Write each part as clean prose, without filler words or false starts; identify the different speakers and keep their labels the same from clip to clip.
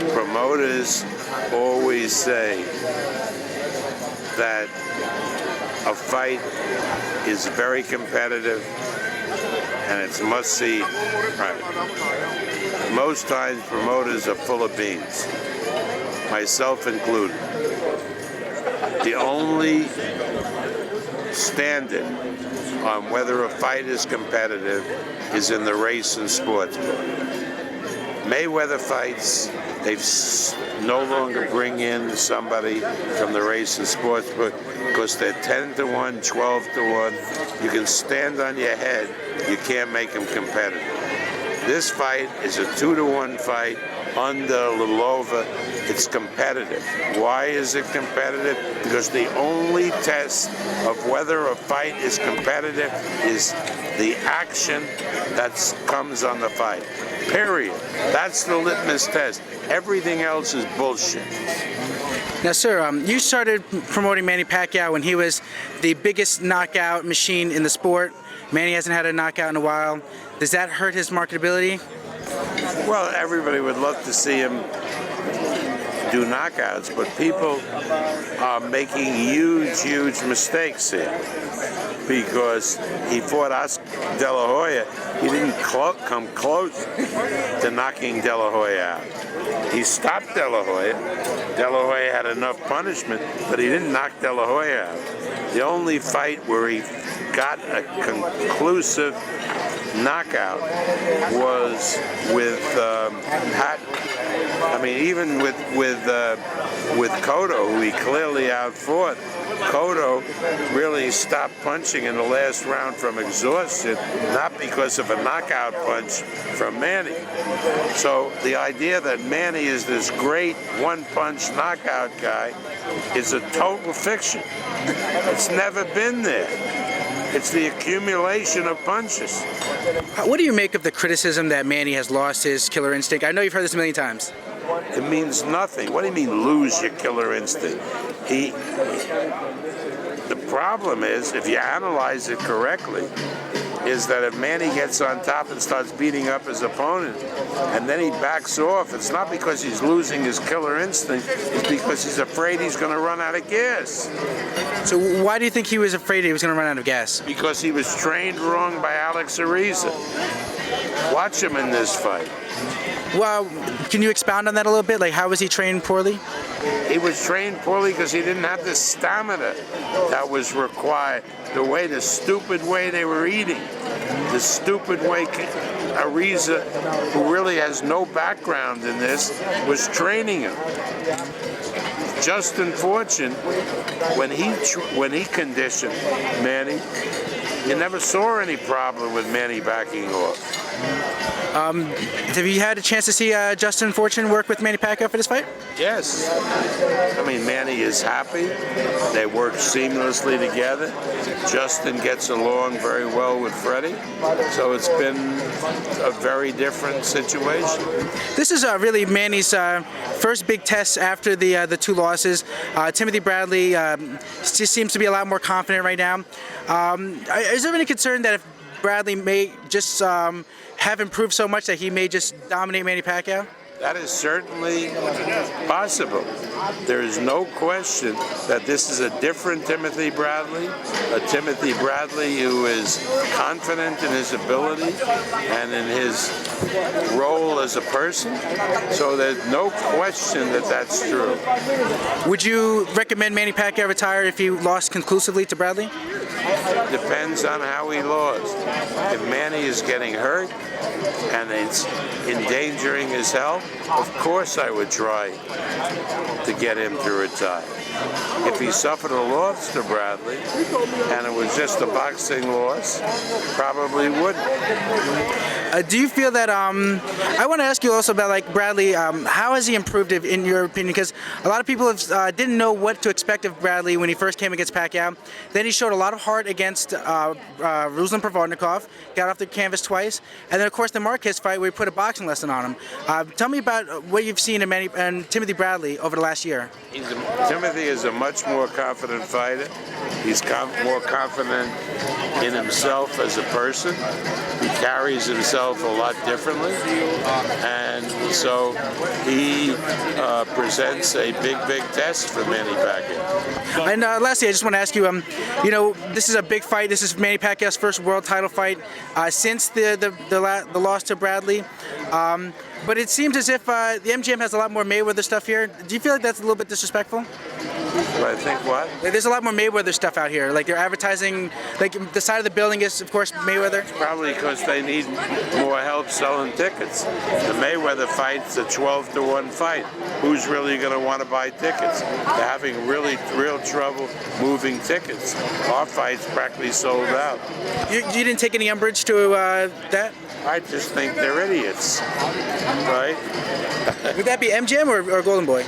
Speaker 1: promoters always say that a fight is very competitive and it's must-see. Right. Most times promoters are full of beans, myself included. The only standard on whether a fight is competitive is in the race and sports book. Mayweather fights, they no longer bring in somebody from the race and sports book because they're 10-1, 12-1. You can stand on your head, you can't make them competitive. This fight is a 2-1 fight under a little over. It's competitive. Why is it competitive? Because the only test of whether a fight is competitive is the action that comes on the fight. Period. That's the litmus test. Everything else is bullshit.
Speaker 2: Now, sir, you started promoting Manny Pacquiao when he was the biggest knockout machine in the sport. Manny hasn't had a knockout in a while. Does that hurt his marketability?
Speaker 1: Well, everybody would love to see him do knockouts, but people are making huge mistakes here. Because he fought Oscar De La Hoya, he didn't come close to knocking De La Hoya out. He stopped De La Hoya. De La Hoya had enough punishment, but he didn't knock De La Hoya out. The only fight where he got a conclusive knockout was with even with Cotto, who he clearly outfought. Cotto really stopped punching in the last round from exhaustion, not because of a knockout punch from Manny. So the idea that Manny is this great one-punch knockout guy is a total fiction. It's never been there. It's the accumulation of punches.
Speaker 2: What do you make of the criticism that Manny has lost his killer instinct? I know you've heard this a million times.
Speaker 1: It means nothing. What do you mean, lose your killer instinct? The problem is, if you analyze it correctly, is that if Manny gets on top and starts beating up his opponent, and then he backs off, it's not because he's losing his killer instinct, it's because he's afraid he's going to run out of gas.
Speaker 2: So why do you think he was afraid he was going to run out of gas?
Speaker 1: Because he was trained wrong by Alex Ariza. Watch him in this fight.
Speaker 2: Well, can you expound on that a little bit? Like, how was he trained poorly?
Speaker 1: He was trained poorly because he didn't have the stamina that was required. The stupid way they were eating. The stupid way Ariza, who really has no background in this, was training him. Justin Fortune, when he conditioned Manny, you never saw any problem with Manny backing off.
Speaker 2: Have you had a chance to see Justin Fortune work with Manny Pacquiao for this fight?
Speaker 1: Yes. I mean, Manny is happy. They work seamlessly together. Justin gets along very well with Freddie. So it's been a very different situation.
Speaker 2: This is really Manny's first big test after the two losses. Timothy Bradley just seems to be a lot more confident right now. Is there any concern that if Bradley may just have improved so much that he may just dominate Manny Pacquiao?
Speaker 1: That is certainly possible. There is no question that this is a different Timothy Bradley, a Timothy Bradley who is confident in his ability and in his role as a person. So there's no question that that's true.
Speaker 2: Would you recommend Manny Pacquiao retire if he lost conclusively to Bradley?
Speaker 1: Depends on how he lost. If Manny is getting hurt and it's endangering his health, of course I would try to get him to retire. If he suffered a loss to Bradley and it was just a boxing loss, probably wouldn't.
Speaker 2: Do you feel that, I want to ask you also about like Bradley, how has he improved in your opinion? Because a lot of people didn't know what to expect of Bradley when he first came against Pacquiao. Then he showed a lot of heart against Ruslan Provodnikov, got off the canvas twice, and then of course course, the Marquez fight where he put a boxing lesson on him. Tell me about what you've seen in Timothy Bradley over the last year.
Speaker 1: Timothy is a much more confident fighter. He's more confident in himself as a person. He carries himself a lot differently, and so he presents a big test for Manny Pacquiao.
Speaker 2: And lastly, I just want to ask you, this is a big fight. This is Manny Pacquiao's first world title fight since the loss to Bradley. But it seems as if the MGM has a lot more Mayweather stuff here. Do you feel like that's a little bit disrespectful?
Speaker 1: I think what?
Speaker 2: There's a lot more Mayweather stuff out here. Like they're advertising, like the side of the building is, of course, Mayweather.
Speaker 1: Probably because they need more help selling tickets. The Mayweather fight's a 12-to-1 fight. Who's really going to want to buy tickets? They're having real trouble moving tickets. Our fight's practically sold out.
Speaker 2: You didn't take any umbrage to that?
Speaker 1: I just think they're idiots, right?
Speaker 2: Would that be MGM or Golden Boy?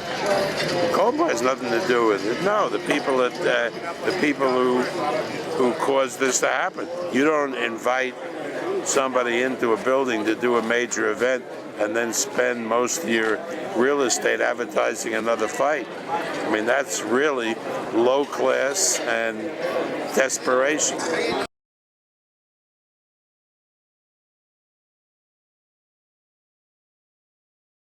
Speaker 1: Golden Boy has nothing to do with it. No, the people who caused this to happen. You don't invite somebody into a building to do a major event and then spend most of your real estate advertising another fight. I mean, that's really low class and desperation.